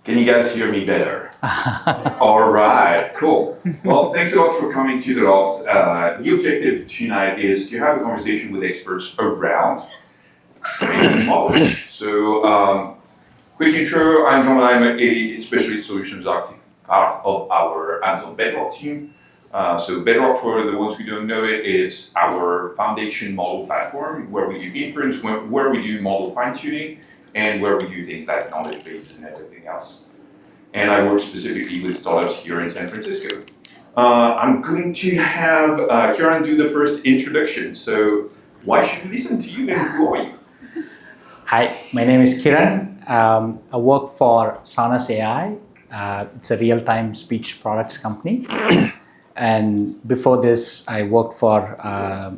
Can you guys hear me better? All right, cool. Well, thanks a lot for coming to the Loft. The objective tonight is to have a conversation with experts around training models. So, quick intro, I'm John, I'm a specialist solutions architect, part of our Amazon Bedrock team. So Bedrock, for the ones who don't know it, is our foundation model platform where we do inference, where we do model fine-tuning, and where we do things like knowledge bases and everything else. And I work specifically with startups here in San Francisco. I'm going to have Kieran do the first introduction. So why should we listen to you and who are you? Hi, my name is Kiran. I work for Sanas AI. It's a real-time speech products company. And before this, I worked for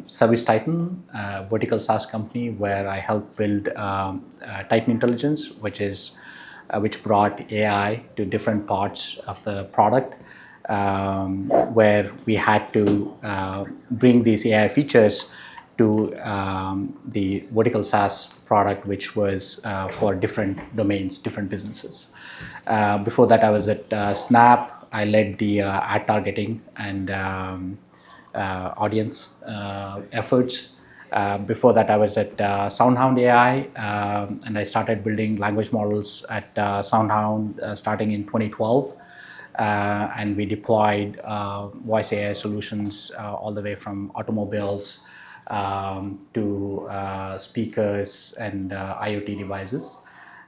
Service Titan, a vertical SaaS company where I helped build Titan Intelligence, which brought AI to different parts of the product, where we had to bring these AI features to the vertical SaaS product, which was for different domains, different businesses. Before that, I was at Snap. I led the ad targeting and audience efforts. Before that, I was at SoundHound AI, and I started building language models at SoundHound starting in 2012. And we deployed voice AI solutions all the way from automobiles to speakers and IoT devices.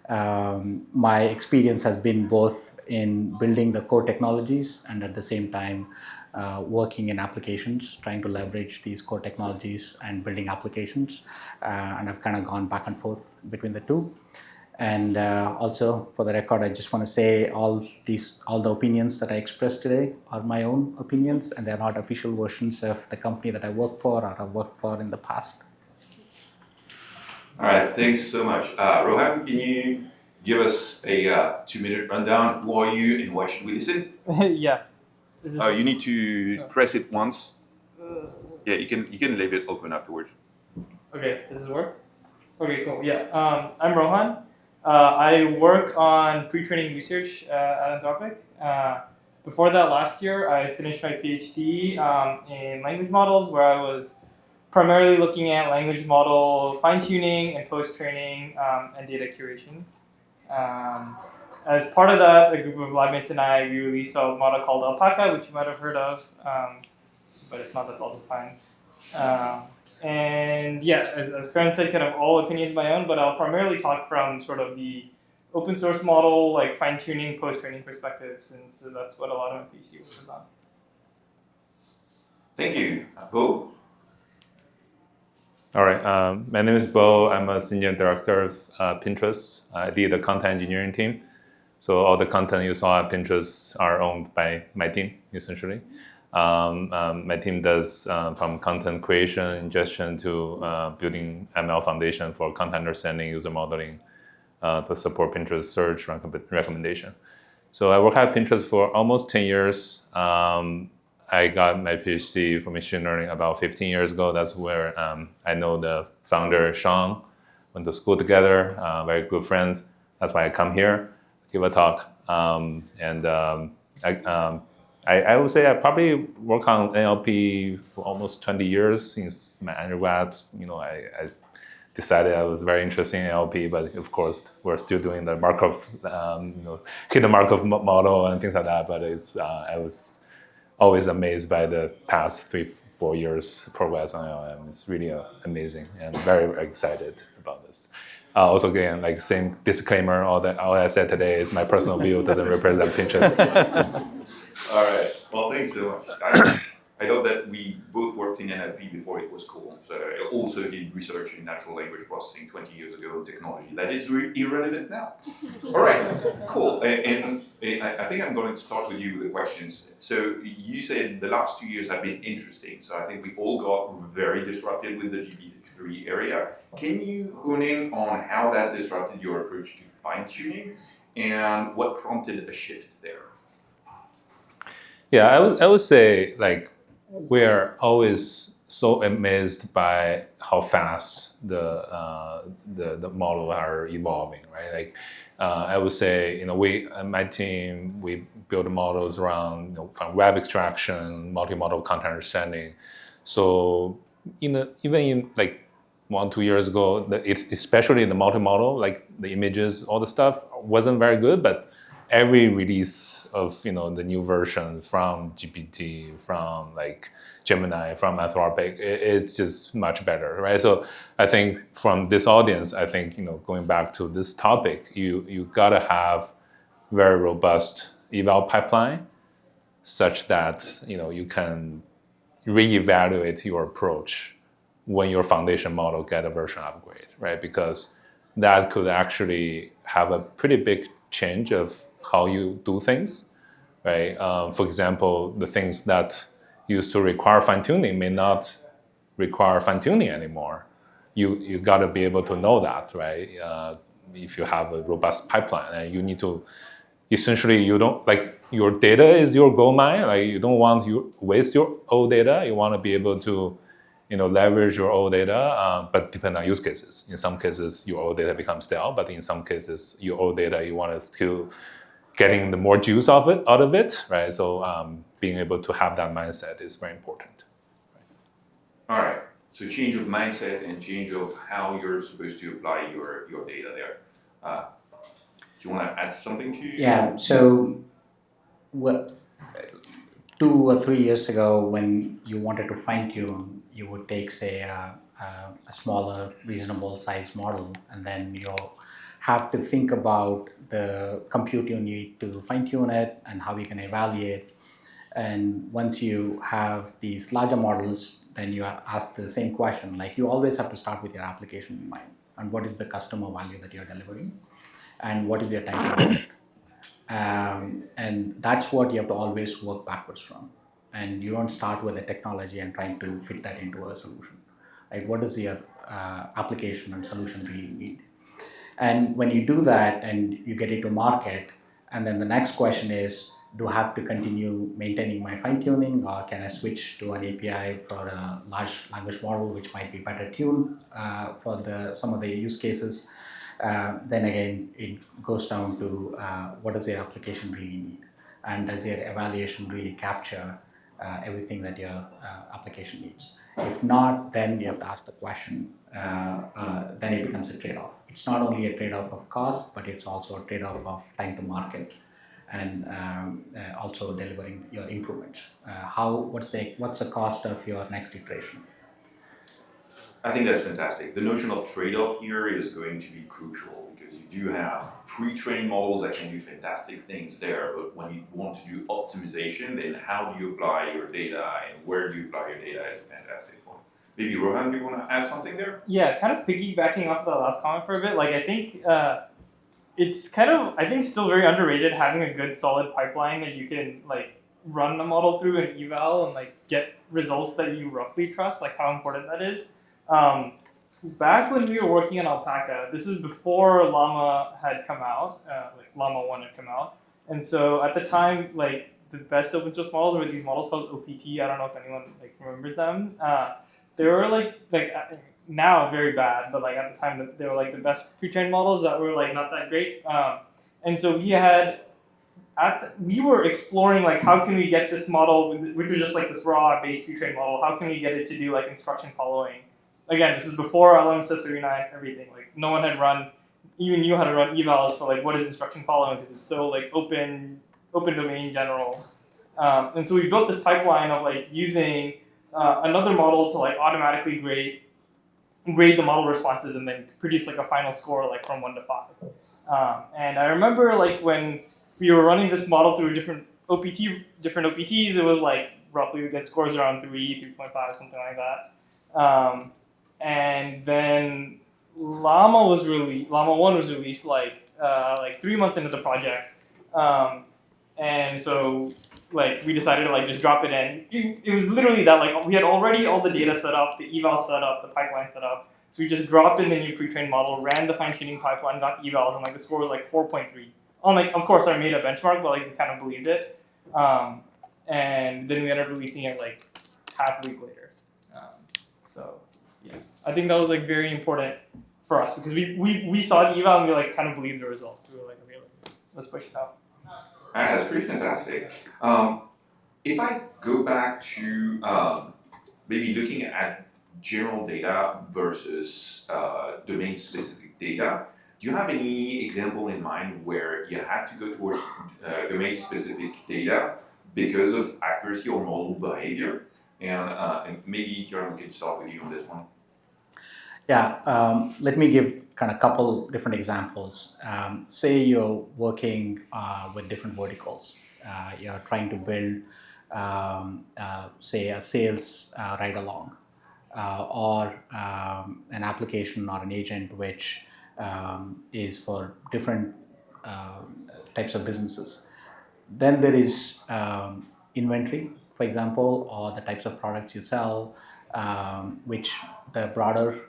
My experience has been both in building the core technologies and at the same time working in applications, trying to leverage these core technologies and building applications. And I've kind of gone back and forth between the two. And also, for the record, I just want to say all the opinions that I expressed today are my own opinions, and they're not official versions of the company that I work for or have worked for in the past. All right, thanks so much. Rohan, can you give us a 2-minute rundown? Who are you and why should we listen? Yeah. You need to press it once. Yeah, you can leave it open afterwards. Okay, does this work? Okay, cool. Yeah, I'm Rohan. I work on pre-training research at Anthropic. Before that, last year, I finished my PhD in language models, where I was primarily looking at language model fine-tuning and post-training and data curation. As part of that, a group of lab mates and I, we released a model called Alpaca, which you might have heard of, but if not, that's also fine. And yeah, as Karen said, kind of all opinions my own, but I'll primarily talk from sort of the open source model, like fine-tuning, post-training perspective, since that's what a lot of my PhD work is on. Thank you. Bo? All right, my name is Bo. I'm a senior director of Pinterest. I lead the content engineering team. So all the content you saw at Pinterest are owned by my team, essentially. My team does from content creation, ingestion to building ML foundation for content understanding, user modeling, to support Pinterest search recommendation. So I work at Pinterest for almost 10 years. I got my PhD for machine learning about 15 years ago. That's where I know the founder, Sean, went to school together, very good friends. That's why I come here, give a talk. I would say I probably work on NLP for almost 20 years since my undergrad. I decided I was very interested in NLP, but of course we're still doing the Markov, hit the Markov model and things like that. But I was always amazed by the past 3-4 years progress on LLM. It's really amazing and very, very excited about this. Also, again, like same disclaimer, all I said today is my personal view, doesn't represent Pinterest. All right, well, thanks so much. I thought that we both worked in NLP before it was cool. So I also did research in natural language processing 20 years ago, technology that is irrelevant now. All right, cool. And I think I'm going to start with you with the questions. So you said the last 2 years have been interesting. So I think we all got very disrupted with the GPT-3 area. Can you hone in on how that disrupted your approach to fine-tuning and what prompted a shift there? Yeah, I would say like we're always so amazed by how fast the model are evolving, right? Like I would say, we my team we build models around from web extraction, multimodal content understanding. So even in like 1-2 years ago, especially the multimodal, like the images, all the stuff wasn't very good, but every release of the new versions from GPT, from like Gemini, from Anthropic, it's just much better, right? So I think from this audience, I think going back to this topic, you gotta have very robust eval pipeline, such that you can reevaluate your approach when your foundation model get a version upgrade, right? Because that could actually have a pretty big change of how you do things, right? For example, the things that used to require fine-tuning may not require fine-tuning anymore. You got to be able to know that, right? If you have a robust pipeline, and you need to essentially, you don't like your data is your gold mine. Like you don't want to waste your old data. You want to be able to leverage your old data, but depend on use cases. In some cases, your old data becomes stale, but in some cases, your old data, you want to still getting the more juice out of it, right? So being able to have that mindset is very important. All right. So change of mindset and change of how you're supposed to apply your data there. Do you want to add something to? Yeah. So, 2 or 3 years ago, when you wanted to fine tune, you would take, say, a smaller, reasonable size model, and then you have to think about the compute you need to fine tune it and how you can evaluate. And once you have these larger models, then you ask the same question. Like you always have to start with your application in mind, and what is the customer value that you're delivering, and what is your time to market. And that's what you have to always work backwards from. And you don't start with a technology and trying to fit that into a solution. Right? What does your application and solution really need? And when you do that and you get it to market, and then the next question is, do I have to continue maintaining my fine tuning, or can I switch to an API for a large language model which might be better tuned for some of the use cases? Then again, it goes down to what does your application really need, and does your evaluation really capture everything that your application needs? If not, then you have to ask the question. Then it becomes a trade-off. It's not only a trade-off of cost, but it's also a trade-off of time to market, and also delivering your improvements. What's the cost of your next iteration? I think that's fantastic. The notion of trade-off here is going to be crucial, because you do have pre-trained models that can do fantastic things there, but when you want to do optimization, then how do you apply your data and where do you apply your data is a fantastic point. Maybe Rohan, do you want to add something there? Yeah, kind of piggybacking off the last comment for a bit. Like I think it's kind of still very underrated having a good solid pipeline that you can like run the model through and eval and like get results that you roughly trust. Like how important that is. Back when we were working on Alpaca, this is before Llama had come out, like Llama 1 had come out. And so at the time, like the best open source models were these models called OPT. I don't know if anyone like remembers them. They were like now very bad, but like at the time they were like the best pre-trained models that were like not that great. And so we were exploring like how can we get this model, which was just like this raw base pre-trained model, how can we get it to do like instruction following? Again, this is before LMSS Arena and everything. Like no one had even knew how to run evals for like what is instruction following, because it's so like open domain general. And so we built this pipeline of like using another model to like automatically grade the model responses and then produce like a final score like from 1 to 5. And I remember like when we were running this model through different OPTs, it was like roughly we get scores around 3, 3.5, something like that. And then Llama 1 was released like 3 months into the project. And so like we decided to like just drop it in. It was literally that like we had already all the data set up, the eval set up, the pipeline set up. So we just dropped in the new pre-trained model, ran the fine-tuning pipeline, got the evals, and like the score was like 4.3. On like, of course, I made a benchmark, but like we kind of believed it. And then we ended up releasing it like half a week later. So yeah, I think that was like very important for us because we saw the eval and we like kind of believed the results. We were like, okay, let's push it out. That's pretty fantastic. If I go back to maybe looking at general data versus domain-specific data, do you have any example in mind where you had to go towards domain-specific data because of accuracy or model behavior? And maybe Kieran, we can start with you on this one. Yeah, let me give kind of couple different examples. Say you're working with different verticals. You're trying to build, say, a sales ride-along or an application or an agent which is for different types of businesses. Then there is inventory, for example, or the types of products you sell, which the broader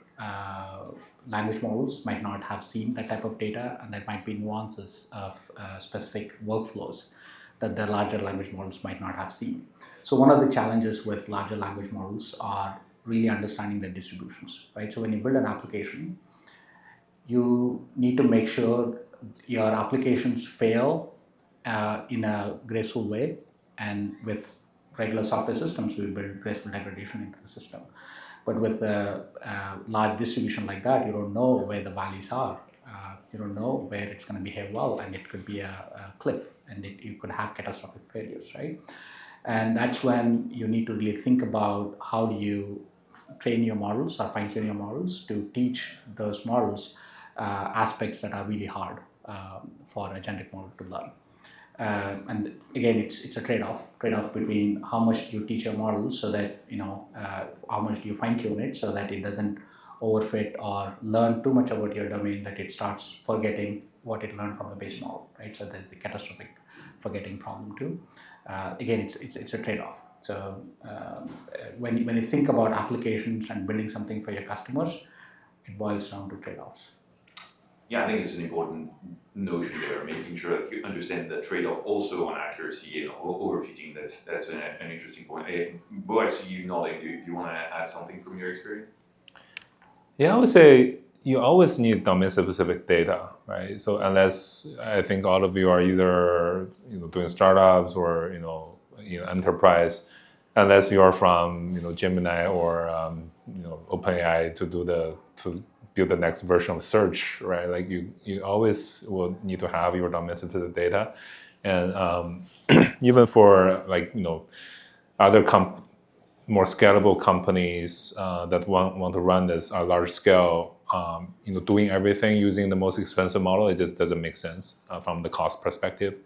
language models might not have seen that type of data, and there might be nuances of specific workflows that the larger language models might not have seen. So one of the challenges with larger language models are really understanding the distributions, right? So when you build an application, you need to make sure your applications fail in a graceful way, and with regular software systems, we build graceful degradation into the system. But with a large distribution like that, you don't know where the valleys are. You don't know where it's going to behave well, and it could be a cliff, and you could have catastrophic failures, right? And that's when you need to really think about how do you train your models or fine-tune your models to teach those models aspects that are really hard for a generic model to learn. And again, it's a trade-off between how much do you teach your models so that, how much do you fine-tune it so that it doesn't overfit or learn too much about your domain that it starts forgetting what it learned from the base model, right? So there's the catastrophic forgetting problem too. Again, it's a trade-off. So when you think about applications and building something for your customers, it boils down to trade-offs. Yeah, I think it's an important notion there, making sure that you understand the trade-off also on accuracy and overfitting. That's an interesting point. Bo, I see you nodding. Do you want to add something from your experience? Yeah, I would say you always need domain-specific data, right? So unless I think all of you are either doing startups or enterprise, unless you are from Gemini or OpenAI to build the next version of search, right? Like you always will need to have your domain-specific data, and even for other more scalable companies that want to run this at large scale, doing everything using the most expensive model, it just doesn't make sense from the cost perspective.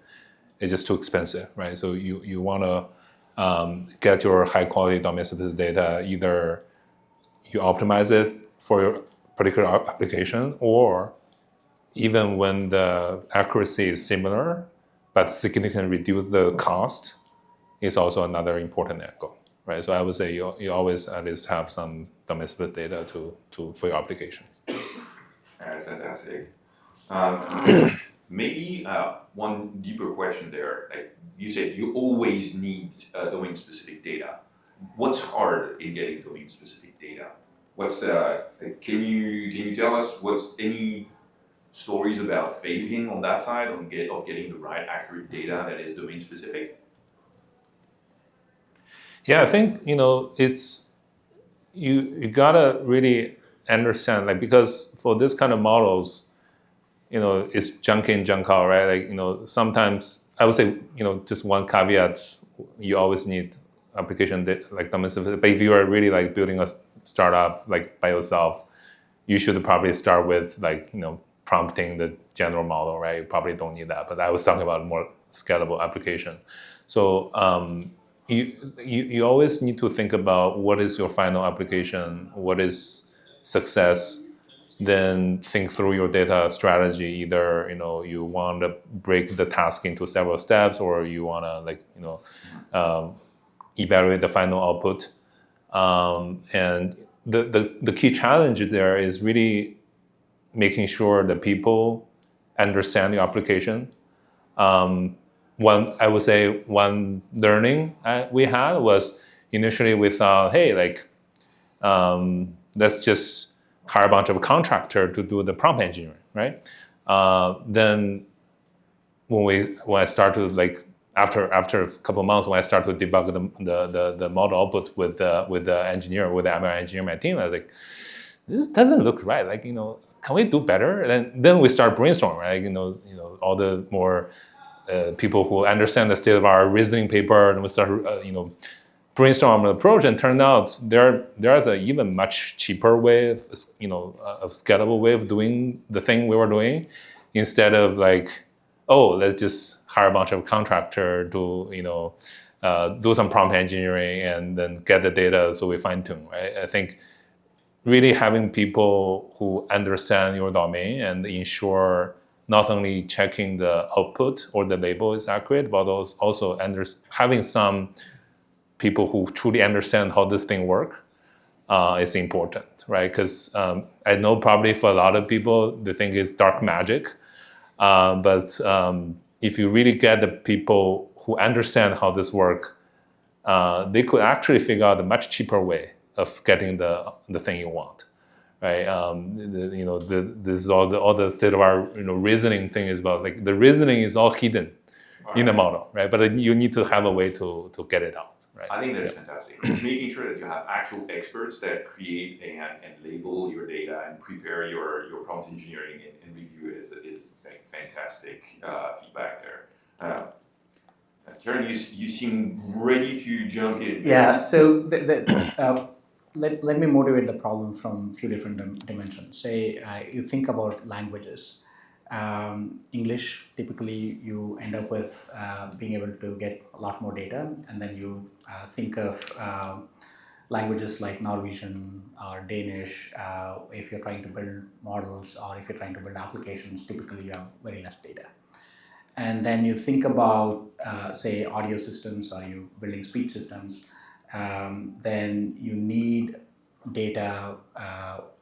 It's just too expensive, right? So you want to get your high quality domain-specific data, either you optimize it for your particular application, or even when the accuracy is similar, but significantly reduce the cost, is also another important angle, right? So I would say you always at least have some domain-specific data for your applications. That's fantastic. Maybe one deeper question there. Like you said, you always need domain-specific data. What's hard in getting domain-specific data? Can you tell us what's any stories about failing on that side of getting the right accurate data that is domain specific? Yeah, I think it's you gotta really understand, because for this kind of models, it's junk in, junk out, right? Sometimes I would say just one caveat: you always need application like domain specific. But if you are really building a startup by yourself, you should probably start with prompting the general model, right? You probably don't need that. But I was talking about a more scalable application. So you always need to think about what is your final application, what is success, then think through your data strategy. Either you want to break the task into several steps, or you want to evaluate the final output. And the key challenge there is really making sure that people understand your application. I would say one learning we had was initially we thought, hey, let's just hire a bunch of contractor to do the prompt engineering, right? Then when I start to like after a couple of months, when I start to debug the model output with the engineer, with the ML engineer on my team, I was like, this doesn't look right. Like, can we do better? And then we start brainstorming, right? All the more people who understand the state of our reasoning paper, and we start brainstorm the approach, and turned out there's an even much cheaper way of, of scalable way of doing the thing we were doing, instead of like, oh, let's just hire a bunch of contractor to do some prompt engineering and then get the data so we fine tune, right? I think really having people who understand your domain and ensure not only checking the output or the label is accurate, but also having some people who truly understand how this thing works is important, right? Because I know probably for a lot of people, they think it's dark magic. But if you really get the people who understand how this works, they could actually figure out a much cheaper way of getting the thing you want, right? This is all the state of our reasoning thing is about, like, the reasoning is all hidden in the model, right? But you need to have a way to get it out. Right. I think that's fantastic. Making sure that you have actual experts that create and label your data and prepare your prompt engineering and review it is like fantastic feedback there. Karen, you seem ready to jump in. Yeah, so let me motivate the problem from a few different dimensions. Say you think about languages. English, typically you end up with being able to get a lot more data, and then you think of languages like Norwegian or Danish. If you're trying to build models or if you're trying to build applications, typically you have very less data. And then you think about, say, audio systems, or you building speech systems, then you need data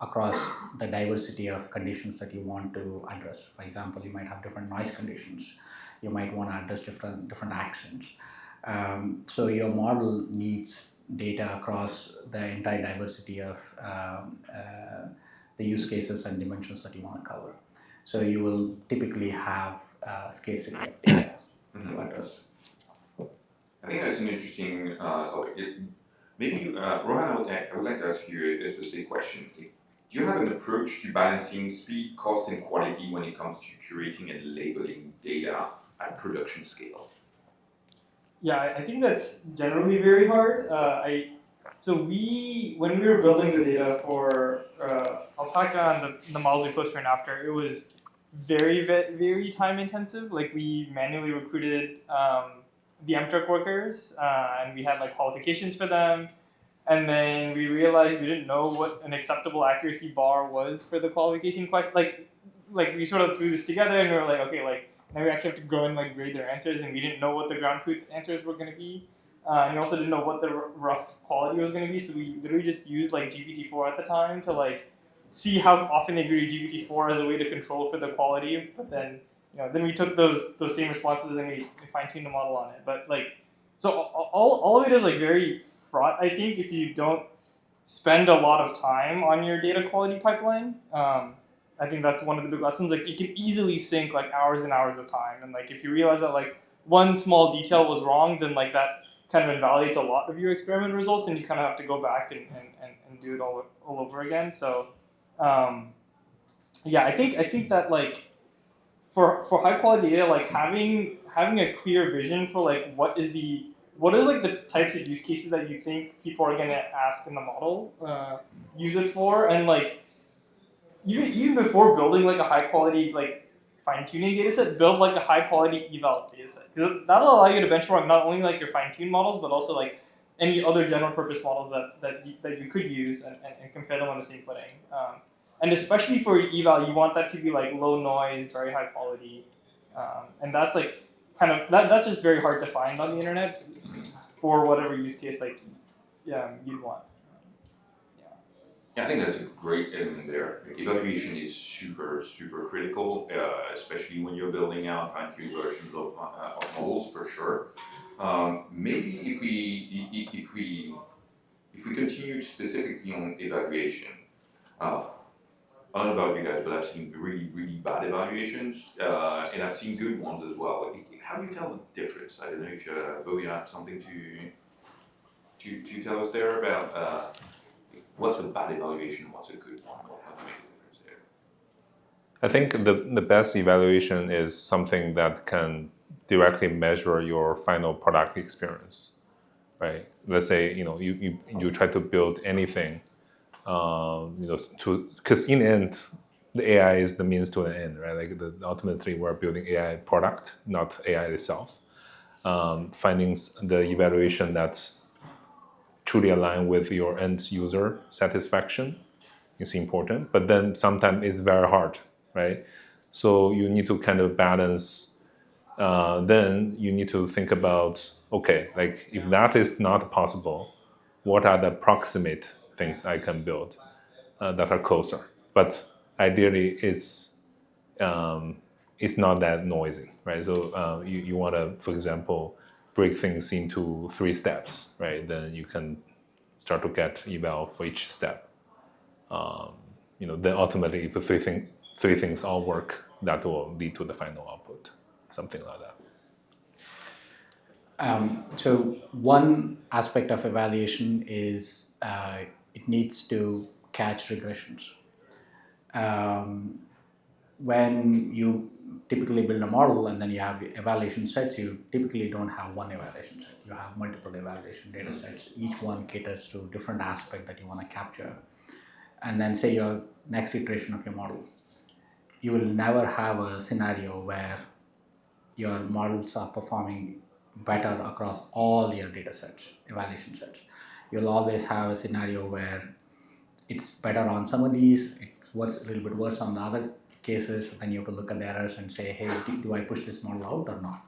across the diversity of conditions that you want to address. For example, you might have different noise conditions. You might want to address different accents. So your model needs data across the entire diversity of the use cases and dimensions that you want to cover. So you will typically have scarcity of data to address. I think that's an interesting topic. Maybe, Rohan, I would like to ask you a specific question. Do you have an approach to balancing speed, cost, and quality when it comes to curating and labeling data at production scale? Yeah, I think that's generally very hard. When we were building the data for Alpaca and the models we put for and after, it was very, very time intensive. Like, we manually recruited the Amtrak workers, and we had like qualifications for them. And then we realized we didn't know what an acceptable accuracy bar was for the qualification question. Like we sort of threw this together, and we were like, okay, like, now we actually have to go and like grade their answers, and we didn't know what the ground truth answers were going to be. And we also didn't know what the rough quality was going to be, so we literally just used like GPT-4 at the time to like see how often they graded GPT-4 as a way to control for the quality. But then, then we took those same responses and we fine-tuned the model on it. But like, so all of it is like very fraught, I think, if you don't spend a lot of time on your data quality pipeline. I think that's one of the big lessons. Like, it can easily sink like hours and hours of time, and like if you realize that like one small detail was wrong, then like that kind of invalidates a lot of your experiment results, and you kind of have to go back and do it all over again. So yeah, I think that like for high quality data, like having a clear vision for like what is like the types of use cases that you think people are gonna ask in the model, use it for, and like even before building like a high quality like fine-tuning data set, build like a high quality evals data set. Because that'll allow you to benchmark not only like your fine-tuned models, but also like any other general purpose models that you could use and compare them on the same footing. And especially for eval, you want that to be like low noise, very high quality. And that's like that's just very hard to find on the internet for whatever use case like you'd want. Yeah, I think that's a great element there. Evaluation is super, super critical, especially when you're building out fine-tuned versions of models, for sure. Maybe if we if we continue specifically on evaluation, I don't know about you guys, but I've seen really, really bad evaluations, and I've seen good ones as well. How do you tell the difference? I don't know if Bo, you have something to tell us there about what's a bad evaluation, what's a good one, or how to make a difference there. I think the best evaluation is something that can directly measure your final product experience, right? Let's say you try to build anything, because in the end, the AI is the means to an end, right? Like ultimately, we're building AI product, not AI itself. Finding the evaluation that's truly aligned with your end user satisfaction is important, but then sometimes it's very hard, right? So you need to kind of balance. Then you need to think about, okay, like if that is not possible, what are the approximate things I can build that are closer? But ideally, it's not that noisy, right? So you want to, for example, break things into 3 steps, right? Then you can start to get eval for each step. Then ultimately, if the three things all work, that will lead to the final output, something like that. So one aspect of evaluation is it needs to catch regressions. When you typically build a model and then you have evaluation sets, you typically don't have one evaluation set. You have multiple evaluation data sets. Each one caters to different aspect that you want to capture. And then say your next iteration of your model. You will never have a scenario where your models are performing better across all your data sets, evaluation sets. You'll always have a scenario where it's better on some of these, it's worse, a little bit worse on the other cases. Then you have to look at the errors and say, hey, do I push this model out or not?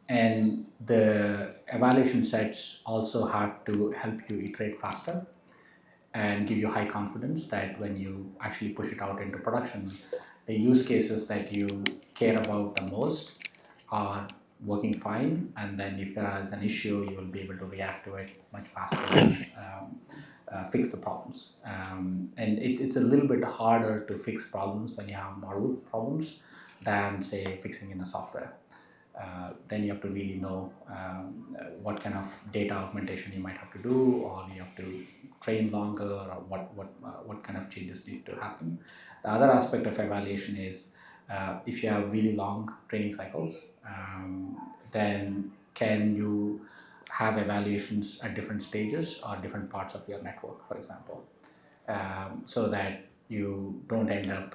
And the evaluation sets also have to help you iterate faster and give you high confidence that when you actually push it out into production, the use cases that you care about the most are working fine, and then if there is an issue, you will be able to react to it much faster and fix the problems. And it's a little bit harder to fix problems when you have model problems than, say, fixing in a software. Then you have to really know what kind of data augmentation you might have to do, or you have to train longer, or what kind of changes need to happen. The other aspect of evaluation is if you have really long training cycles, then can you have evaluations at different stages or different parts of your network, for example, so that you don't end up,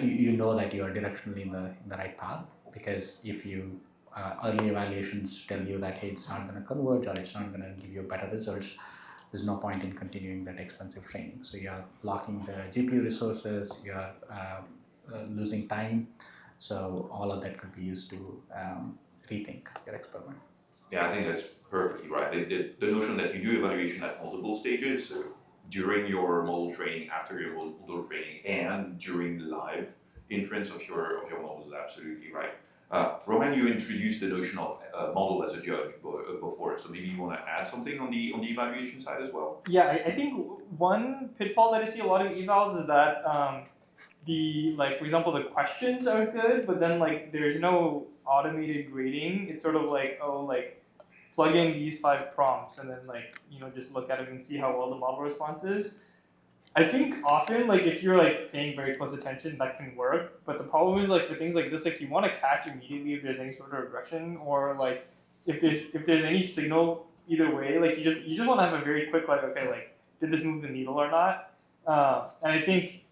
you know that you are directionally in the right path. Because if you early evaluations tell you that, hey, it's not going to converge or it's not going to give you better results, there's no point in continuing that expensive training. So you're blocking the GPU resources, you're losing time. So all of that could be used to rethink your experiment. Yeah, I think that's perfectly right. The notion that you do evaluation at multiple stages, so during your model training, after your model training, and during live inference of your model is absolutely right. Rohan, you introduced the notion of model as a judge before, so maybe you want to add something on the evaluation side as well? Yeah, I think one pitfall that I see a lot of evals is that for example, the questions are good, but then there's no automated grading. It's sort of plug in these 5 prompts and then just look at it and see how well the model response is. I think often if you're paying very close attention, that can work. But the problem is for things like this, you want to catch immediately if there's any sort of regression, or if there's any signal either way. You just want to have a very quick did this move the needle or not? And I think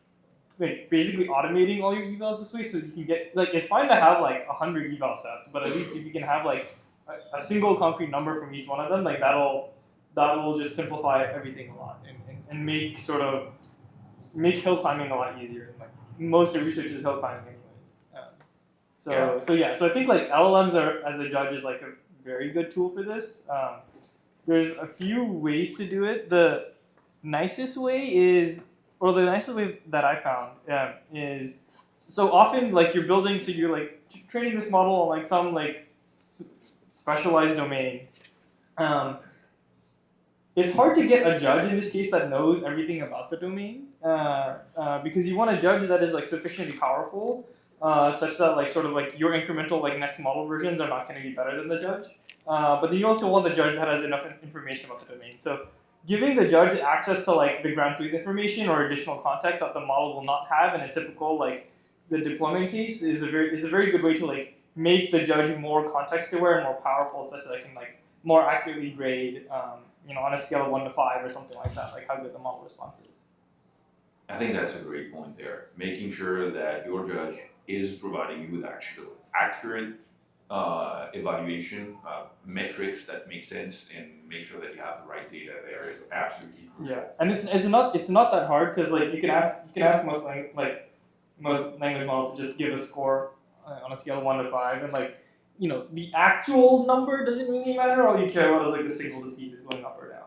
basically automating all your evals this way, so you can get it's fine to have 100 eval sets, but at least if you can have a single concrete number from each one of them, that will just simplify everything a lot and make hill climbing a lot easier. Most of research is hill climbing anyways. So I think LLMs as a judge is a very good tool for this. There's a few ways to do it. The nicest way that I found is, so often you're building, so you're training this model on some specialized domain. it's hard to get a judge in this case that knows everything about the domain, because you want a judge that is like sufficiently powerful, such that like sort of like your incremental like next model versions are not going to be better than the judge. But then you also want the judge that has enough information about the domain. So giving the judge access to like the ground truth information or additional context that the model will not have in a typical like the deployment case is a very good way to like make the judge more context aware and more powerful, such that I can like more accurately grade, on a scale of 1 to 5 or something like that, like how good the model response is. I think that's a great point there. Making sure that your judge is providing you with actual accurate evaluation metrics that make sense, and make sure that you have the right data there is absolutely crucial. Yeah, and it's not that hard, because like you can ask most language models to just give a score on a scale of 1 to 5, and like the actual number doesn't really matter. All you care about is like the signal to see if it's going up or down.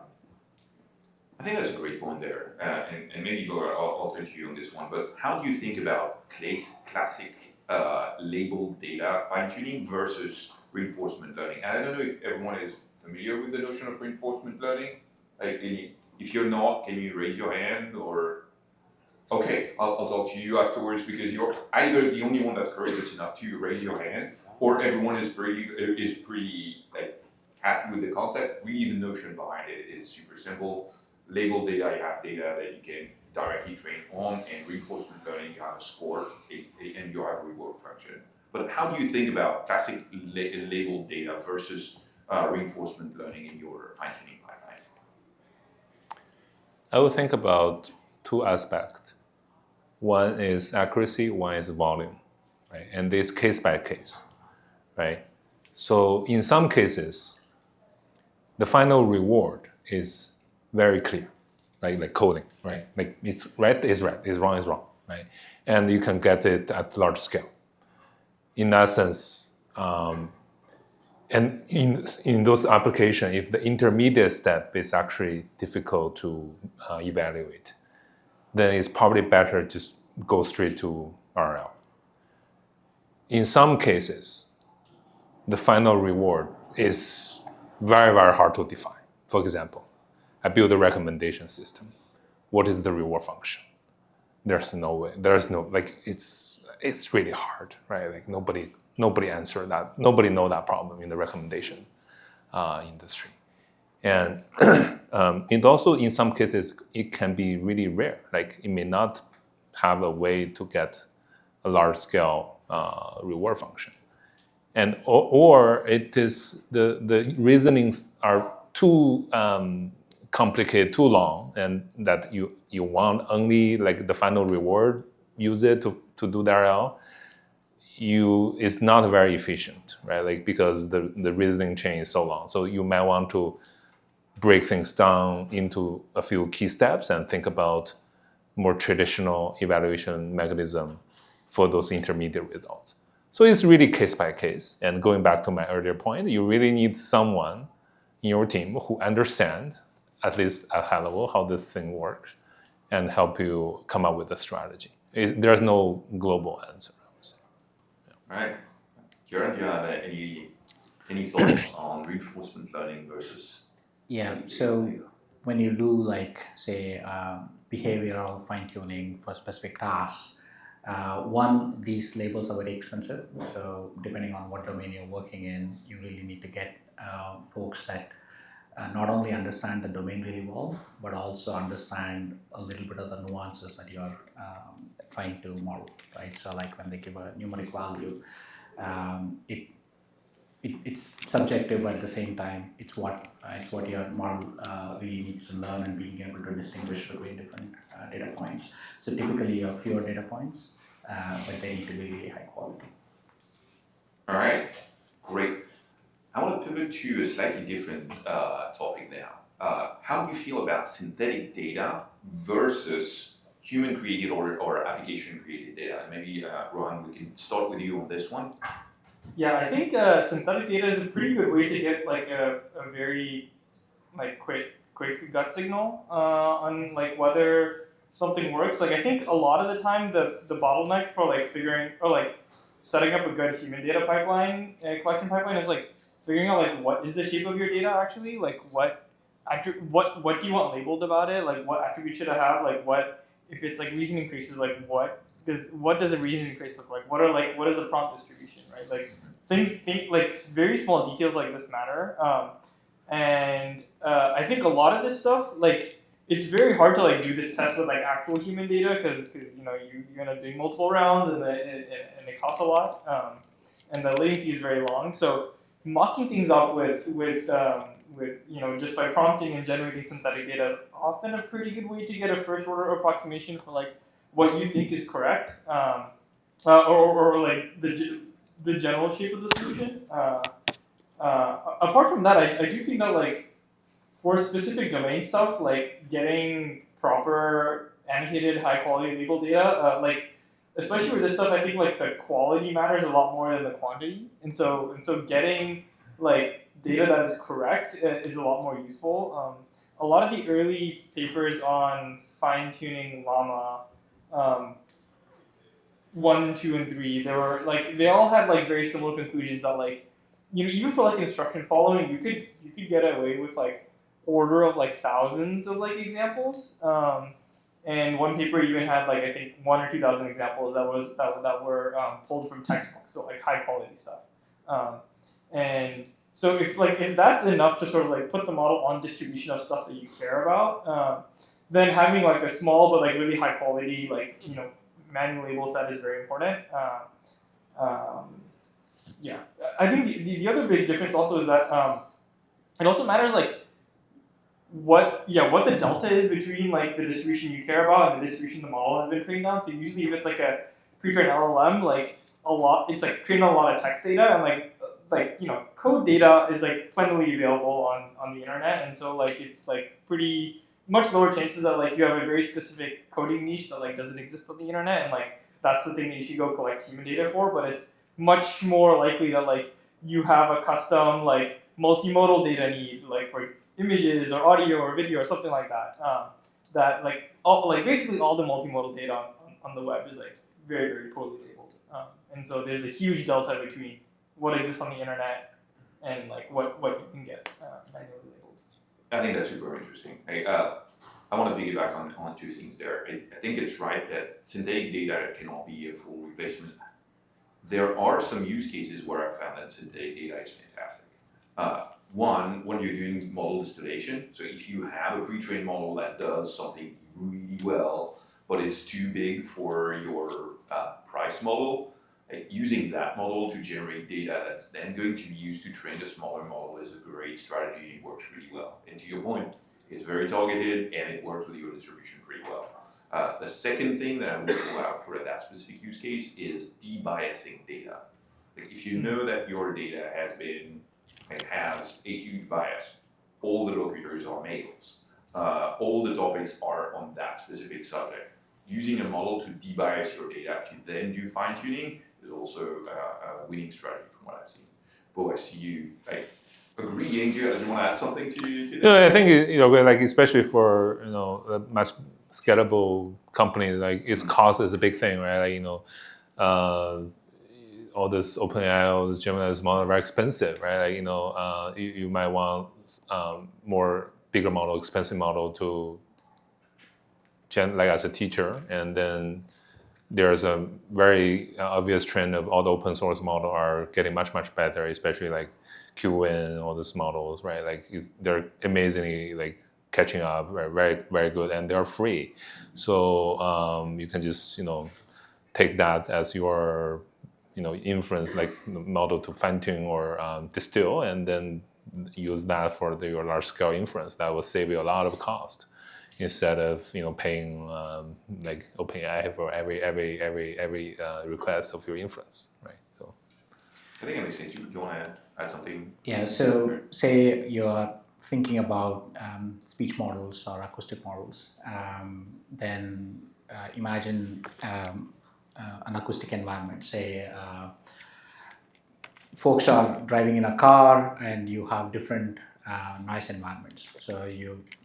I think that's a great point there, and maybe I'll turn to you on this one. But how do you think about classic labeled data fine-tuning versus reinforcement learning? And I don't know if everyone is familiar with the notion of reinforcement learning. Like, if you're not, can you raise your hand? Or okay, I'll talk to you afterwards, because you're either the only one that's courageous enough to raise your hand, or everyone is pretty like happy with the concept. Really, the notion behind it is super simple. Labeled data, you have data that you can directly train on, and reinforcement learning, you have a score and you have a reward function. But how do you think about classic labeled data versus reinforcement learning in your fine-tuning pipeline? I would think about two aspects. One is accuracy, one is volume, right? And this case by case, right? So in some cases, the final reward is very clear, right? Like coding, right? Like it's right is right, it's wrong is wrong, right? And you can get it at large scale. In that sense, and in those applications, if the intermediate step is actually difficult to evaluate, then it's probably better to just go straight to RL. In some cases, the final reward is very, very hard to define. For example, I build a recommendation system. What is the reward function? There's no way. There's no, like, it's really hard, right? Like nobody answered that. Nobody know that problem in the recommendation industry. And it also, in some cases, it can be really rare. Like it may not have a way to get a large scale reward function. And or it is the reasonings are too complicated, too long, and that you want only like the final reward, use it to do the RL. It's not very efficient, right? Like because the reasoning chain is so long. So you might want to break things down into a few key steps and think about more traditional evaluation mechanism for those intermediate results. So it's really case by case. And going back to my earlier point, you really need someone in your team who understands, at least at high level, how this thing works and help you come up with a strategy. There's no global answer, I would say. All right. Kieran, do you have any thoughts on reinforcement learning versus? Yeah, so when you do like say behavioral fine-tuning for specific tasks, one, these labels are very expensive. So depending on what domain you're working in, you really need to get folks that not only understand the domain really well, but also understand a little bit of the nuances that you're trying to model, right? So like when they give a numeric value, it's subjective, but at the same time, it's what your model really needs to learn, and being able to distinguish between different data points. So typically, you have fewer data points, but they need to be really high quality. All right, great. I want to pivot to a slightly different topic now. How do you feel about synthetic data versus human-created or application-created data? Maybe, Rohan, we can start with you on this one. Yeah, I think synthetic data is a pretty good way to get like a very like quick gut signal on like whether something works. Like I think a lot of the time the bottleneck for like figuring or like setting up a good human data pipeline, collection pipeline, is like figuring out like what is the shape of your data actually, like what what do you want labeled about it? Like what attributes should I have? Like what if it's like reason increases? Like what does a reason increase look like? What is a prompt distribution, right? Like think like very small details like this matter. And I think a lot of this stuff like it's very hard to like do this test with like actual human data because you know you're gonna do multiple rounds and it costs a lot. And the latency is very long. So mocking things up with you know just by prompting and generating synthetic data is often a pretty good way to get a first order approximation for like what you think is correct, or like the general shape of the solution. Apart from that, I do think that like for specific domain stuff, like getting proper annotated high quality label data, like especially with this stuff, I think like the quality matters a lot more than the quantity, and so getting like data that is correct is a lot more useful. A lot of the early papers on fine tuning Llama 1, 2, and 3, they all had like very similar conclusions that like you know even for like instruction following, you could get away with like order of like thousands of like examples. And one paper even had like I think 1,000 or 2,000 examples that were pulled from textbooks, so like high quality stuff. And so if that's enough to sort of like put the model on distribution of stuff that you care about, then having like a small but like really high quality like you know manual label set is very important. Yeah, I think the other big difference also is that it also matters like what the delta is between like the distribution you care about and the distribution the model has been trained on. So usually if it's like a pre-trained LLM, like it's like trained on a lot of text data and like you know code data is like plentifully available on the internet, and so like it's like pretty much lower chances that like you have a very specific coding niche that like doesn't exist on the internet, and like that's the thing that you should go collect human data for. But it's much more likely that like you have a custom like multimodal data need, like for images or audio or video or something like that. That like basically all the multimodal data on the web is like very very poorly labeled, and so there's a huge delta between what exists on the internet and like what you can get manually labeled. I think that's super interesting. I want to piggyback on two things there. I think it's right that synthetic data cannot be a full replacement. There are some use cases where I found that synthetic data is fantastic. One, when you're doing model distillation, so if you have a pre-trained model that does something really well, but it's too big for your price model, using that model to generate data that's then going to be used to train the smaller model is a great strategy. It works really well. And to your point, it's very targeted and it works with your distribution pretty well. The second thing that I would pull out for that specific use case is debiasing data. Like if you know that your data has a huge bias, all the locators are males, all the topics are on that specific subject. Using a model to debias your data to then do fine tuning is also a winning strategy from what I've seen. Bo, I see you agreeing. Do you want to add something to that? No, I think like especially for a much scalable company, like its cost is a big thing, right? Like all this OpenAI, all this Gemini's model are very expensive, right? Like you might want more bigger model, expensive model to like as a teacher, and then there's a very obvious trend of all the open source model are getting much better, especially like QN, all these models, right? Like they're amazingly like catching up, right? Very very good, and they're free, so you can just take that as your inference like model to fine tune or distill, and then use that for your large scale inference. That will save you a lot of cost, instead of paying like OpenAI for every request of your inference, right? So I think it makes sense. Do you want to add something? Yeah, so say you're thinking about speech models or acoustic models, then imagine an acoustic environment. Say folks are driving in a car and you have different noise environments. So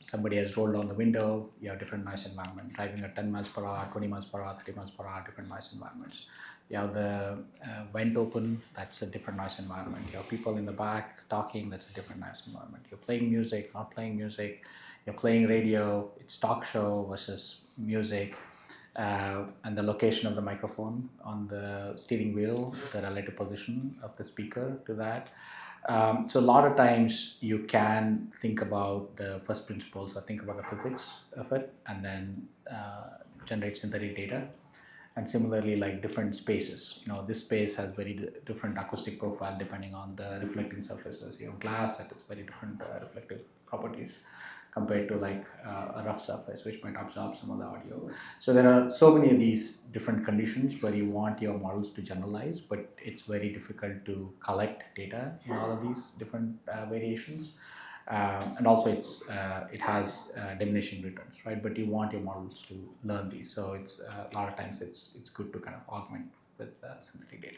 somebody has rolled down the window, you have different noise environment, driving at 10 miles per hour, 20 miles per hour, 30 miles per hour, different noise environments. You have the vent open, that's a different noise environment. You have people in the back talking, that's a different noise environment. You're playing music, not playing music. You're playing radio, it's talk show versus music. And the location of the microphone on the steering wheel, the relative position of the speaker to that. So a lot of times you can think about the first principles or think about the physics of it and then generate synthetic data. And similarly, like different spaces, this space has very different acoustic profile depending on the reflecting surfaces. You have glass that has very different reflective properties compared to like a rough surface, which might absorb some of the audio. So there are so many of these different conditions where you want your models to generalize, but it's very difficult to collect data in all of these different variations. And also it has diminishing returns, right? But you want your models to learn these. So it's a lot of times it's good to kind of augment with synthetic data.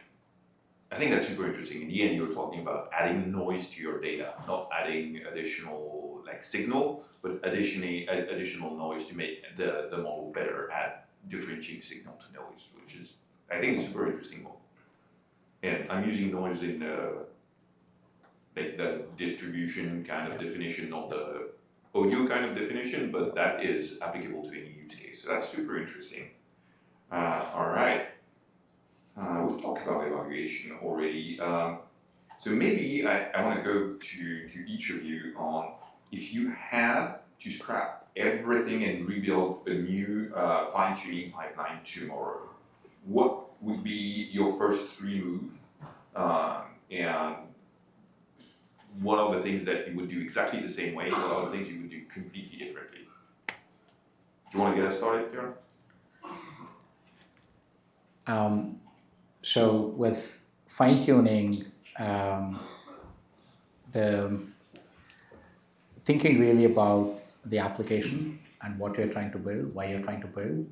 I think that's super interesting. In the end, you're talking about adding noise to your data, not adding additional like signal, but additional noise to make the model better at differentiating signal to noise, which is, I think, a super interesting model. And I'm using noise in the distribution kind of definition, not the audio kind of definition, but that is applicable to any use case. So that's super interesting. All right. We've talked about evaluation already. So maybe I want to go to each of you on if you had to scrap everything and rebuild a new fine-tuning pipeline tomorrow, what would be your first 3 moves? And what are the things that you would do exactly the same way? What are the things you would do completely differently? Do you want to get us started, Kieran? So with fine-tuning, the thinking really about the application and what you're trying to build, why you're trying to build,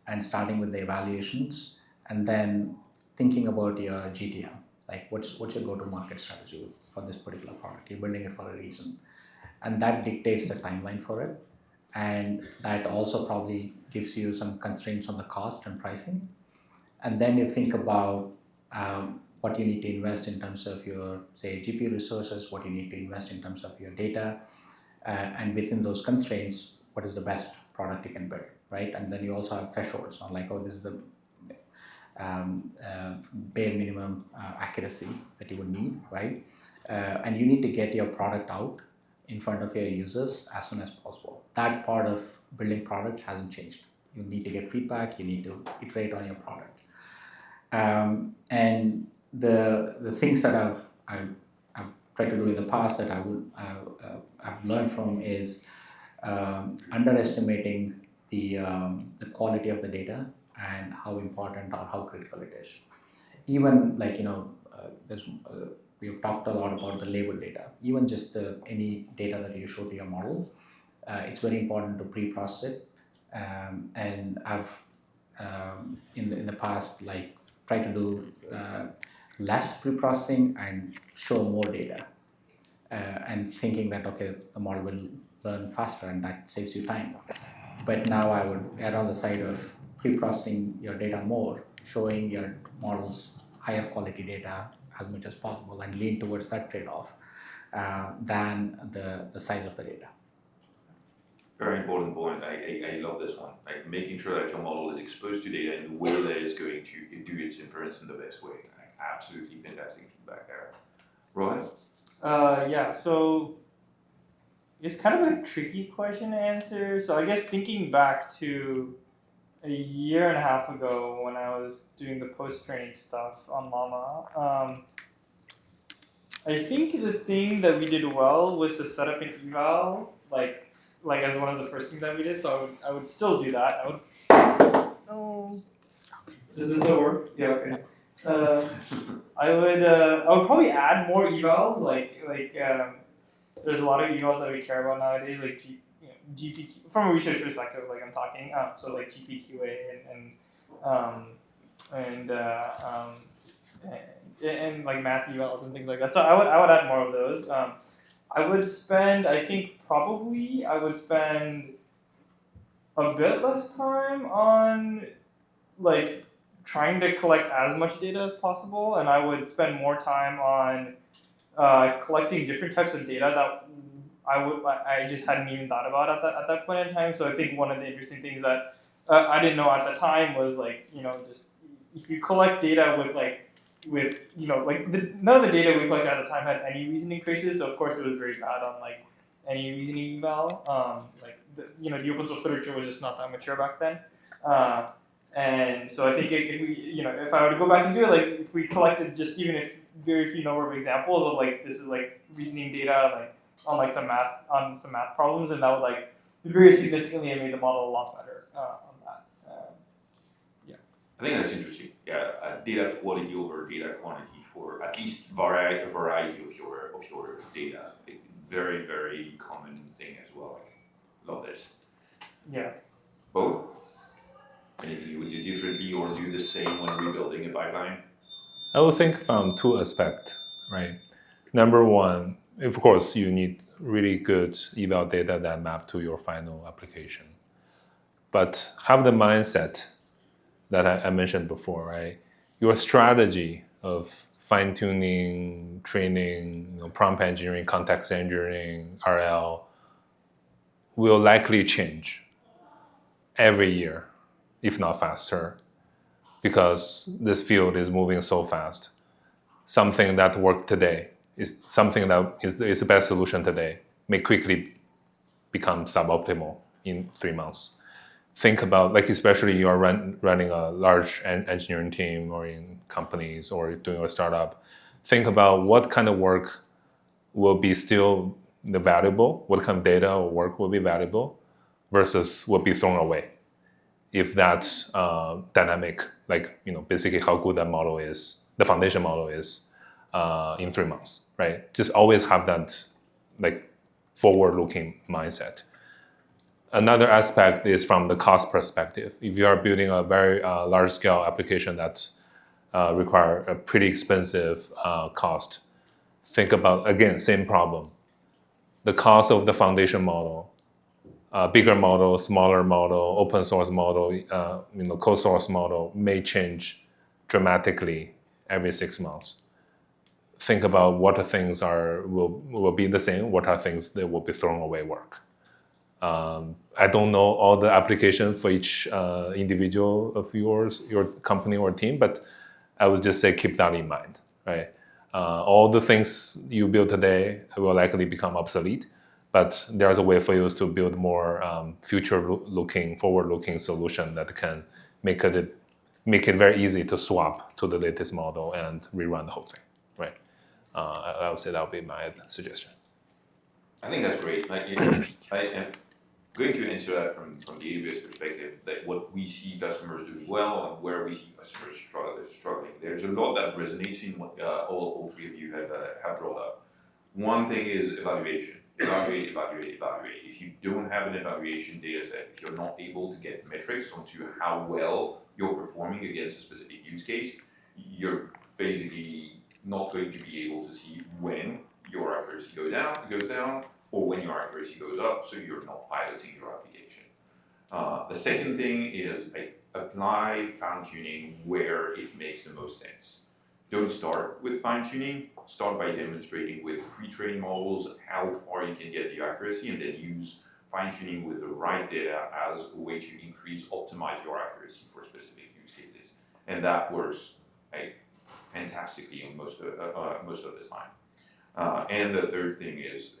and starting with the evaluations, and then thinking about your GTM, like what's your go-to-market strategy for this particular product. You're building it for a reason, and that dictates the timeline for it, and that also probably gives you some constraints on the cost and pricing. And then you think about what you need to invest in terms of your, say, GPU resources, what you need to invest in terms of your data, and within those constraints, what is the best product you can build, right? And then you also have thresholds on like, oh, this is the bare minimum accuracy that you would need, right? And you need to get your product out in front of your users as soon as possible. That part of building products hasn't changed. You need to get feedback, you need to iterate on your product. And the things that I've tried to do in the past that I've learned from is underestimating the quality of the data and how important or how critical it is. Even like we've talked a lot about the label data. Even just any data that you show to your model, it's very important to pre-process it. And I've in the past like try to do less pre-processing and show more data, and thinking that okay, the model will learn faster and that saves you time. But now I would err on the side of pre-processing your data more, showing your models higher quality data as much as possible, and lean towards that trade-off than the size of the data. Very important point. I love this one. Like making sure that your model is exposed to data in the way that it's going to do its inference in the best way. Like, absolutely fantastic feedback there. Rohan? Yeah, so it's kind of a tricky question to answer. So I guess thinking back to a year and a half ago when I was doing the post-training stuff on Malha, I think the thing that we did well was to set up an eval, like as one of the first things that we did. So I would still do that. No. Does this still work? Yeah. Okay. I would probably add more evals. There's a lot of evals that we care about nowadays, like GPQ from a research perspective. Like I'm talking, so like GPQA and like math evals and things like that. So I would add more of those. I would spend, I think probably I would spend a bit less time on like trying to collect as much data as possible, and I would spend more time on collecting different types of data that I just hadn't even thought about at that point in time. So I think one of the interesting things that I didn't know at the time was like, just if you collect data none of the data we collected at the time had any reasoning traces. So of course it was very bad on like any reasoning eval. The open source literature was just not that mature back then. And so I think if I were to go back and do it, like if we collected just even if very few number of examples of like this is like reasoning data like on some math problems, and that would like very significantly have made the model a lot better on that. I think that's interesting. Yeah, data quality over data quantity for at least a variety of your data. Very, very common thing as well. Love this. Yeah. Both? Anything you would do differently or do the same when rebuilding a pipeline? I would think from two aspects, right? Number one, of course, you need really good eval data that map to your final application. But have the mindset that I mentioned before, right? Your strategy of fine-tuning, training, prompt engineering, context engineering, RL will likely change every year, if not faster, because this field is moving so fast. Something that worked today is something that is the best solution today may quickly become suboptimal in 3 months. Think about, like, especially you are running a large engineering team or in companies or doing a startup, think about what kind of work will be still valuable, what kind of data or work will be valuable versus will be thrown away. If that's dynamic, like, basically how good that model is, the foundation model is in 3 months, right? Just always have that like forward-looking mindset. Another aspect is from the cost perspective. If you are building a very large-scale application that require a pretty expensive cost, think about, again, same problem. The cost of the foundation model, bigger model, smaller model, open source model, closed source model may change dramatically every 6 months. Think about what things will be the same, what are things that will be thrown away work. I don't know all the applications for each individual of your company or team, but I would just say keep that in mind, right? All the things you build today will likely become obsolete, but there's a way for you to build more future-looking, forward-looking solution that can make it very easy to swap to the latest model and rerun the whole thing, right? I would say that would be my suggestion. I think that's great. I am going to answer that from the AWS perspective, that what we see customers doing well and where we see customers struggling. There's a lot that resonates in what all three of you have brought up. One thing is evaluation. Evaluate. If you don't have an evaluation data set, if you're not able to get metrics onto how well you're performing against a specific use case, you're basically not going to be able to see when your accuracy goes down, or when your accuracy goes up, so you're not piloting your application. The second thing is apply fine-tuning where it makes the most sense. Don't start with fine-tuning, start by demonstrating with pre-training models how far you can get the accuracy, and then use fine-tuning with the right data as a way to optimize your accuracy for specific use cases. And that works fantastically on most of the time. And the third thing is,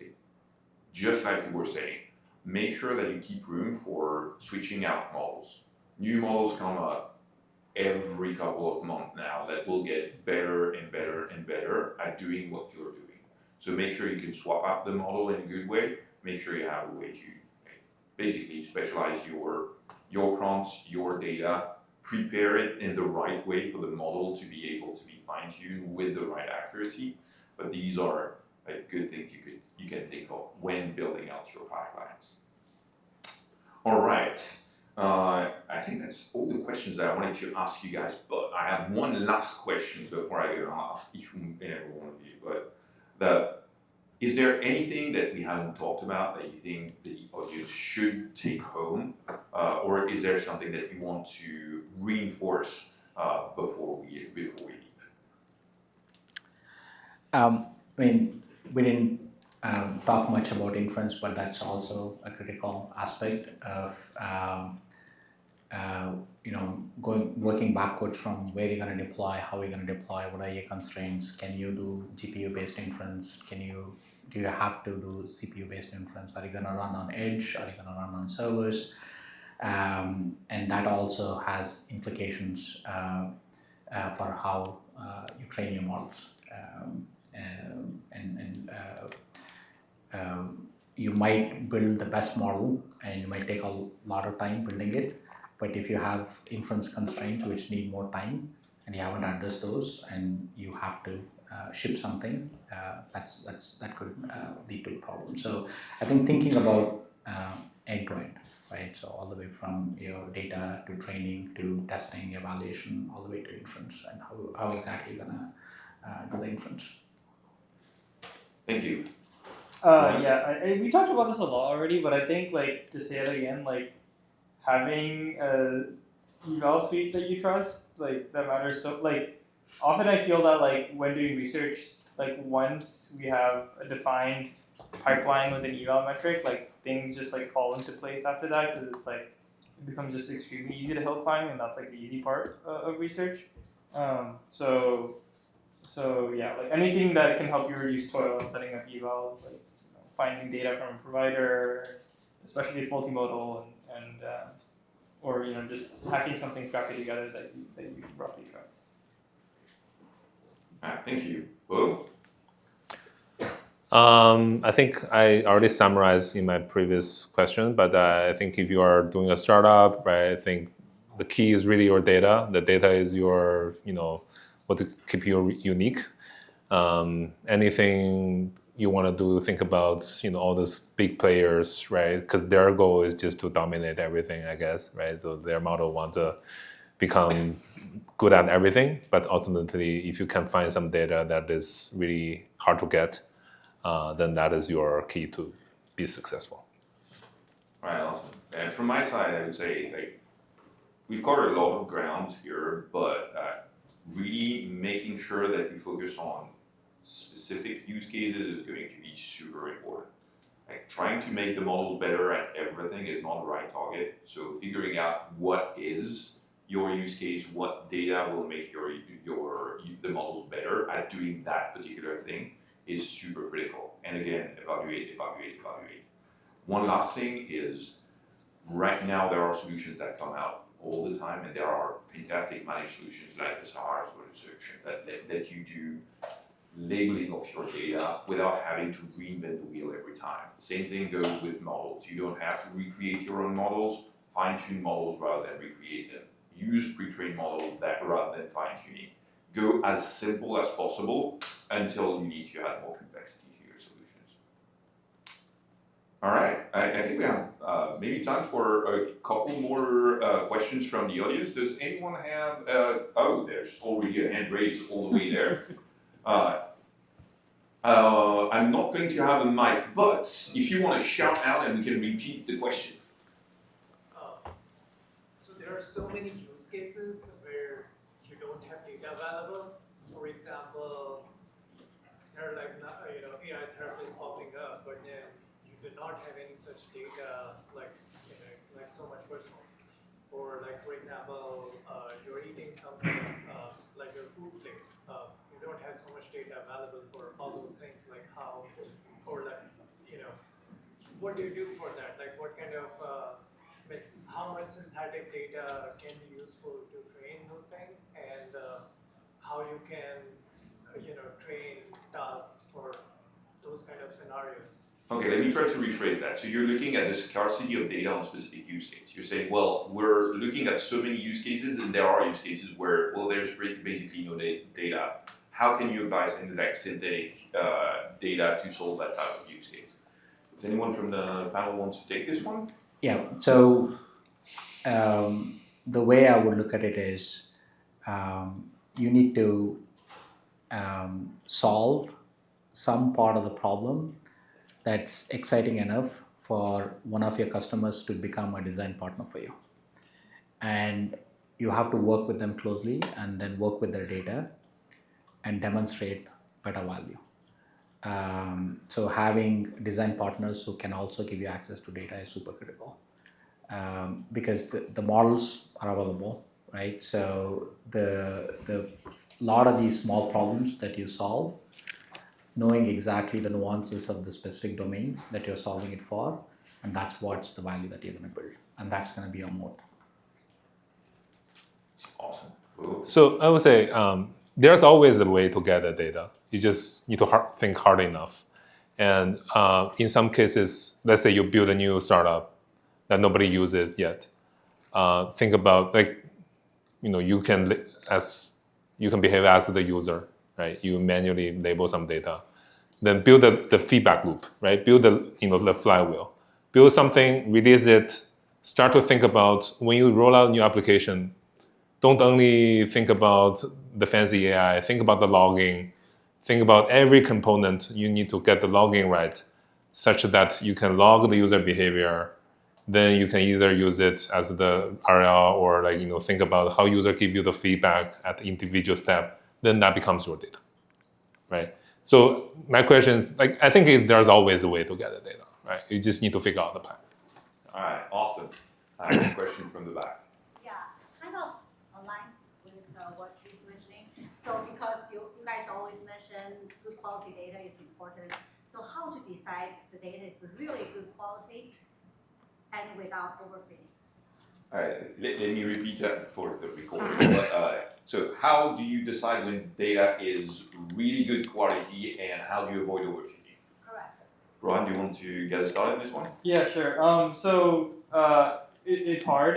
just like you were saying, make sure that you keep room for switching out models. New models come up every couple of months now that will get better and better and better at doing what you're doing. So make sure you can swap out the model in a good way. Make sure you have a way to basically specialize your prompts, your data, prepare it in the right way for the model to be able to be fine-tuned with the right accuracy. But these are good things you can think of when building out your pipelines. All right. I think that's all the questions that I wanted to ask you guys, but I have one last question before I go and ask each and every one of you. Is there anything that we haven't talked about that you think the audience should take home, or is there something that you want to reinforce before we leave? I mean, we didn't talk much about inference, but that's also a critical aspect of working backwards from where you're going to deploy, how you're going to deploy, what are your constraints, can you do GPU-based inference, do you have to do CPU-based inference, are you going to run on edge, are you going to run on servers, and that also has implications for how you train your models. You might build the best model and you might take a lot of time building it, but if you have inference constraints which need more time and you haven't addressed those and you have to ship something, that could lead to a problem. So I think thinking about end to end, right? So all the way from your data to training to testing, evaluation, all the way to inference, and how exactly you're gonna do the inference. Thank you. We talked about this a lot already, but I think like to say it again, like having a eval suite that you trust, like that matters. So like often I feel that like when doing research, like once we have a defined pipeline with an eval metric, like things just like fall into place after that, because it's like it becomes just extremely easy to hill climb, and that's like the easy part of research. So yeah, like anything that can help you reduce toil in setting up evals, like finding data from a provider, especially if it's multimodal, and or just hacking something scrappy together that you roughly trust. Thank you. Bo? I think I already summarized in my previous question, but I think if you are doing a startup, right, I think the key is really your data. The data is your, what to keep you unique. Anything you want to do, think about, all those big players, right? Because their goal is just to dominate everything, I guess, right? So their model want to become good at everything, but ultimately, if you can find some data that is really hard to get, then that is your key to be successful. All right, awesome. And from my side, I would say like we've covered a lot of ground here, but really making sure that you focus on specific use cases is going to be super important. Like trying to make the models better at everything is not the right target. So figuring out what is your use case, what data will make the models better at doing that particular thing is super critical. And again, evaluate. One last thing is, right now there are solutions that come out all the time, and there are fantastic managed solutions like the Sahara sort of solution that you do labeling of your data without having to reinvent the wheel every time. Same thing goes with models. You don't have to recreate your own models. Fine-tune models rather than recreate them. Use pre-trained models rather than fine-tuning. Go as simple as possible until you need to add more complexity to your solutions. All right, I think we have maybe time for a couple more questions from the audience. Does anyone have, there's already a hand raised all the way there. I'm not going to have a mic, but if you want to shout out and we can repeat the question. So there are so many use cases where you don't have data available. For example, there are like AI therapists popping up, but then you do not have any such data. Like it's like so much personal. Or like for example, you're eating something like your food plate. You don't have so much data available for all those things, like how, or like what do you do for that? Like what kind of how much synthetic data can be useful to train those things, and how you can train tasks for those kind of scenarios. Okay, let me try to rephrase that. So you're looking at the scarcity of data on specific use case. You're saying, well, we're looking at so many use cases, and there are use cases where, well, there's basically no data. How can you apply things like synthetic data to solve that type of use case? Does anyone from the panel wants to take this one? Yeah, so the way I would look at it is you need to solve some part of the problem that's exciting enough for one of your customers to become a design partner for you. And you have to work with them closely and then work with their data and demonstrate better value. So having design partners who can also give you access to data is super critical, because the models are available, right? So the lot of these small problems that you solve, knowing exactly the nuances of the specific domain that you're solving it for, and that's what's the value that you're going to build, and that's going to be your moat. Awesome. Cool. So I would say there's always a way to get the data. You just need to think hard enough. And in some cases, let's say you build a new startup that nobody uses yet. Think about you can behave as the user, right? You manually label some data, then build the feedback loop, right? Build the flywheel. Build something, release it. Start to think about when you roll out a new application. Don't only think about the fancy AI, think about the logging, think about every component. You need to get the logging right such that you can log the user behavior. Then you can either use it as the RL or think about how user give you the feedback at the individual step. Then that becomes your data, right? So my question is, I think there's always a way to get the data, right? You just need to figure out the path. All right, awesome. I have a question from the back. Yeah, kind of aligned with what he's mentioning. So because you guys always mention good quality data is important. So how to decide the data is really good quality and without overfitting? All right, let me repeat that for the recording. So how do you decide when data is really good quality and how do you avoid overfitting? Correct. Rohan, do you want to get us started on this one? Yeah, sure. So it's hard.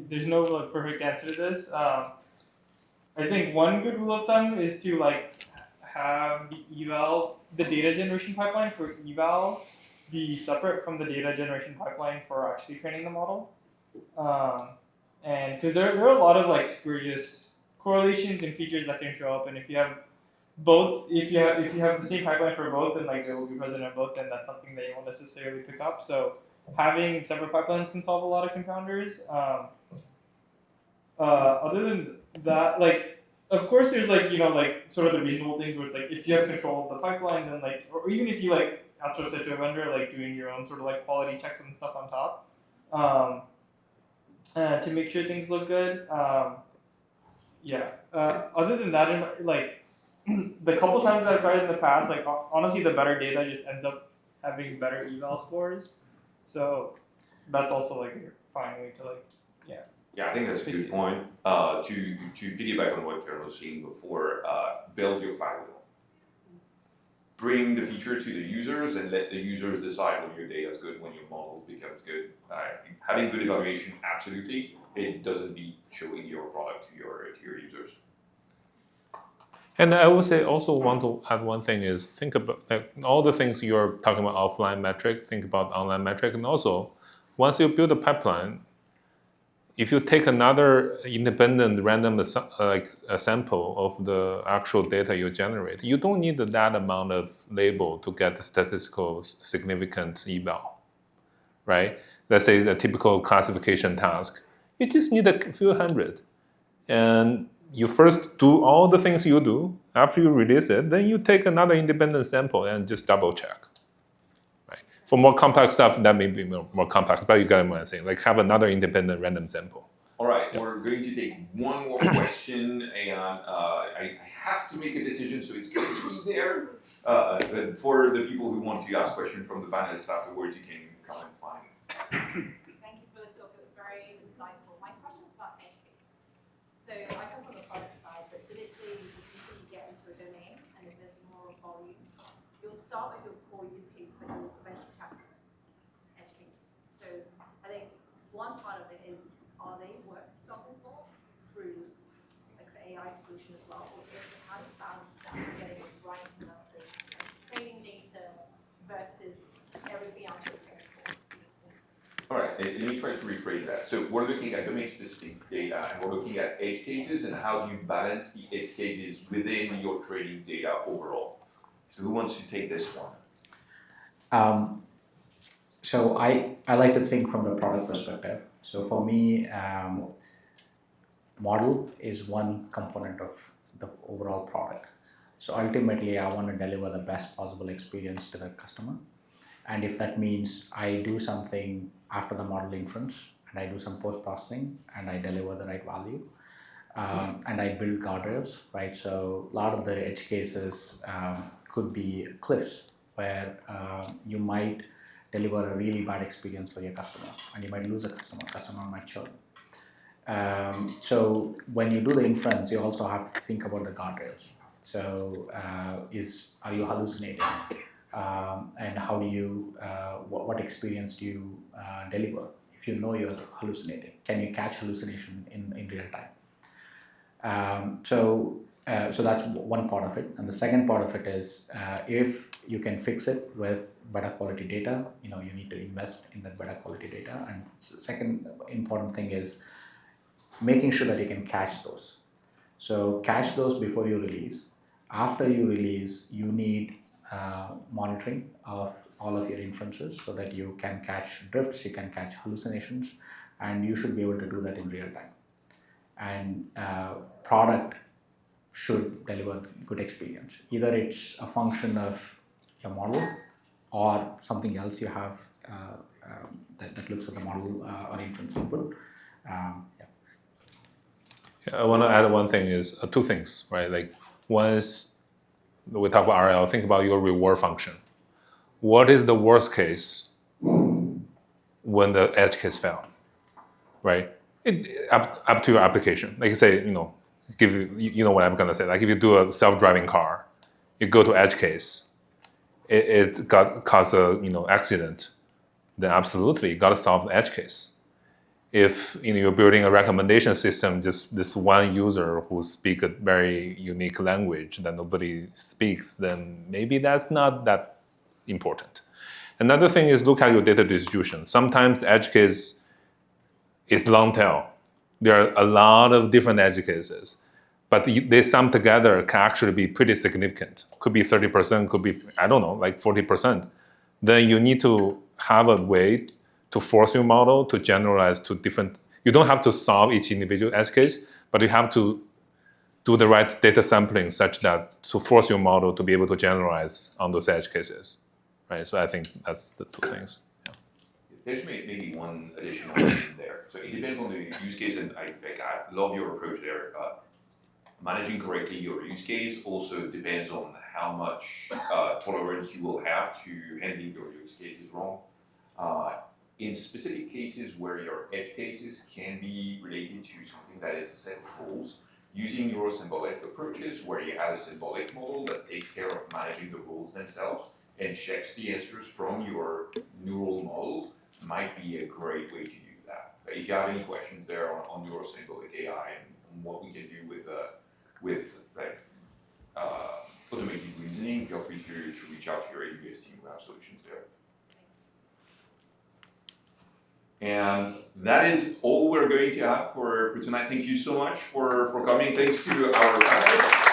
There's no perfect answer to this. I think one good rule of thumb is to have the data generation pipeline for eval be separate from the data generation pipeline for actually training the model. And because there are a lot of spurious correlations and features that can show up, and if you have both, if you have the same pipeline for both, then they will be present in both, then that's something that you won't necessarily pick up. So having separate pipelines can solve a lot of confounders. Other than that, of course, there's sort of the reasonable things where it's if you have control of the pipeline, then or even if you outsource it to a vendor, doing your own sort of quality checks and stuff on top, to make sure things look good. Other than that, the couple times I've tried in the past, honestly, the better data just ends up having better eval scores. So that's also a fine way to Yeah, I think that's a good point. To piggyback on what Carol was saying before, build your flywheel. Bring the feature to the users and let the users decide when your data is good, when your model becomes good. Having good evaluation, absolutely. It doesn't mean showing your product to your users. And I would say also want to add one thing is think about all the things you're talking about offline metric, think about online metric. And also, once you build a pipeline, if you take another independent random a sample of the actual data you generate, you don't need that amount of label to get the statistical significant eval, right? Let's say the typical classification task. You just need a few hundred. And you first do all the things you do. After you release it, then you take another independent sample and just double check. For more complex stuff, that may be more complex, but you get what I'm saying. Have another independent random sample. All right, we're going to take one more question, and I have to make a decision, so it's going to be there. For the people who want to ask questions from the panelists afterwards, you can come and find. Thank you for the talk. It was very insightful. My question is about edge cases. So I come from the product side, but typically you get into a domain, and if there's more volume, you'll start with your core use case, but you'll eventually test edge cases. So I think one part of it is, are they worth solving for through the AI solution as well, or is it how to balance that, getting it right enough, the training data versus everything else you're paying for? All right, let me try to rephrase that. So we're looking at domain-specific data, and we're looking at edge cases, and how do you balance the edge cases within your training data overall? So who wants to take this one? So I like to think from the product perspective. So for me, model is one component of the overall product. So ultimately, I want to deliver the best possible experience to the customer. And if that means I do something after the model inference, and I do some post-processing, and I deliver the right value, and I build guardrails, right? So a lot of the edge cases could be cliffs where you might deliver a really bad experience for your customer, and you might lose a customer might churn. So when you do the inference, you also have to think about the guardrails. So are you hallucinating? And how do you, what experience do you deliver if you know you're hallucinating? Can you catch hallucination in real time? So that's one part of it. And the second part of it is if you can fix it with better quality data, you need to invest in that better quality data. And second important thing is making sure that you can cache those. So cache those before you release. After you release, you need monitoring of all of your inferences so that you can catch drifts, you can catch hallucinations, and you should be able to do that in real time. And product should deliver good experience. Either it's a function of your model or something else you have that looks at the model or inference input. Yeah. I want to add one thing is two things, right? Like one is we talk about RL, think about your reward function. What is the worst case when the edge case failed, right? Up to your application. Like you say, give you know what I'm gonna say. Like if you do a self-driving car, you go to edge case, it caused a accident, then absolutely you gotta solve the edge case. If you're building a recommendation system, just this one user who speaks a very unique language that nobody speaks, then maybe that's not that important. Another thing is look at your data distribution. Sometimes the edge case is long tail. There are a lot of different edge cases, but they sum together can actually be pretty significant. Could be 30%, could be, I don't know, like 40%. Then you need to have a way to force your model to generalize to different. You don't have to solve each individual edge case, but you have to do the right data sampling such that to force your model to be able to generalize on those edge cases, right? So I think that's the two things. Yeah. There's maybe one additional thing there. So it depends on the use case, and I love your approach there. Managing correctly your use case also depends on how much tolerance you will have to handling your use cases wrong. In specific cases where your edge cases can be related to something that is a set of rules, using your symbolic approaches where you have a symbolic model that takes care of managing the rules themselves and checks the answers from your neural models might be a great way to do that. If you have any questions there on your symbolic AI and what we can do with automated reasoning, feel free to reach out to your AWS team who have solutions there. And that is all we're going to have for tonight. Thank you so much for coming. Thanks to our panelists.